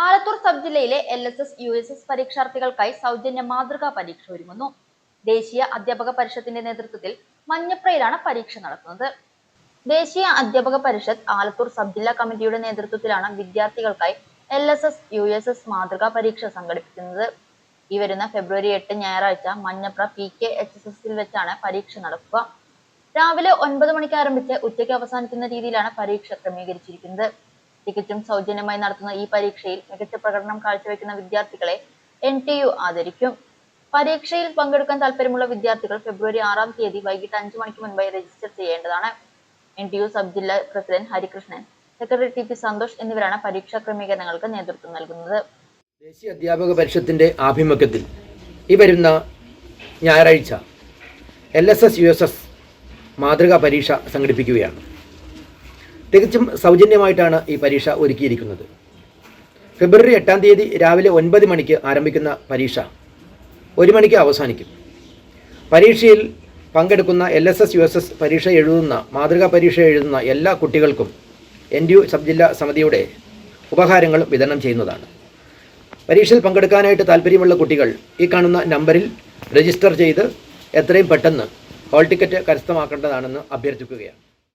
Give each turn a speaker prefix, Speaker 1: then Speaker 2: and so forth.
Speaker 1: Alathur sub ജില്ലയിലെ LSS, USS പരീക്ഷാർത്ഥികൾക്കായി സൗജന്യ മാതൃകാ പരീക്ഷ ഒരുങ്ങുന്നു. ദേശീയ അധ്യാപക പരിഷത്തിന്റെ നേതൃത്വത്തിൽ മഞ്ഞപ്രയിലാണ് പരീക്ഷ നടക്കുന്നത്. ദേശീയ അധ്യാപക പരിഷത്ത് ആലത്തൂർ സബ് ജില്ലാ കമ്മിറ്റിയുടെ നേതൃത്വത്തിലാണ് വിദ്യാർത്ഥികൾക്കായി LSS, USS മാതൃകാ പരീക്ഷ സംഘടിപ്പിക്കുന്നത്. ഈ വരുന്ന ഫെബ്രുവരി 8 ഞായറാഴ്ച മഞ്ഞപ്ര PKHSSൽ വെച്ചാണ് പരീക്ഷ നടക്കുക. രാവിലെ 9 മണിക്ക് ആരംഭിച്ച് ഉച്ചയ്ക്ക് അവസാനിക്കുന്ന രീതിയിലാണ് പരീക്ഷ ക്രമീകരിച്ചിരിക്കുന്നത്. തികച്ചും സൗജന്യമായി നടത്തുന്ന ഈ പരീക്ഷയിൽ മികച്ച പ്രകടനം കാഴ്ചവെക്കുന്ന വിദ്യാർത്ഥികളെ NTU ആദരിക്കും. പരീക്ഷയിൽ പങ്കെടുക്കാൻ താല്പര്യമുള്ള വിദ്യാർത്ഥികൾ ഫെബ്രുവരി 6-ാം തീയതി വൈകിട്ട് 5 മണിക്ക് മുൻപായി രജിസ്റ്റർ ചെയ്യേണ്ടതാണ്. NTU സബ് ജില്ലാ president Harikrishnan, secretary TP Santhosh എന്നിവരാണ് പരീക്ഷാ ക്രമീകരണങ്ങൾക്ക് നേതൃത്വം നൽകുന്നത്.
Speaker 2: ദേശീയ അധ്യാപക പരിഷത്തിന്റെ ആഭിമുഖ്യത്തിൽ ഈ വരുന്ന ഞായറാഴ്ച LSS, USS മാതൃകാ പരീക്ഷ സംഘടിപ്പിക്കുകയാണ്. തികച്ചും സൗജന്യമായിട്ടാണ് ഈ പരീക്ഷ ഒരുക്കിയിരിക്കുന്നത്. ഫെബ്രുവരി 8-ാം തീയതി രാവിലെ 9 മണിക്ക് ആരംഭിക്കുന്ന പരീക്ഷ 1 മണിക്ക് അവസാനിക്കും. പരീക്ഷയിൽ പങ്കെടുക്കുന്ന LSS, USS പരീക്ഷ എഴുതുന്ന മാതൃകാ പരീക്ഷ എഴുതുന്ന എല്ലാ കുട്ടികൾക്കും NTU സബ് ജില്ലാ സമിതിയുടെ ഉപഹാരങ്ങളും വിതരണം ചെയ്യുന്നതാണ്. പരീക്ഷയിൽ പങ്കെടുക്കാനായിട്ട് താല്പര്യമുള്ള കുട്ടികൾ ഈ കാണുന്ന നമ്പറിൽ രജിസ്റ്റർ ചെയ്ത് എത്രയും പെട്ടെന്ന് ഹാൾ ടിക്കറ്റ് കരസ്ഥമാക്കേണ്ടതാണെന്ന് അഭ്യർത്ഥിക്കുകയാണ്.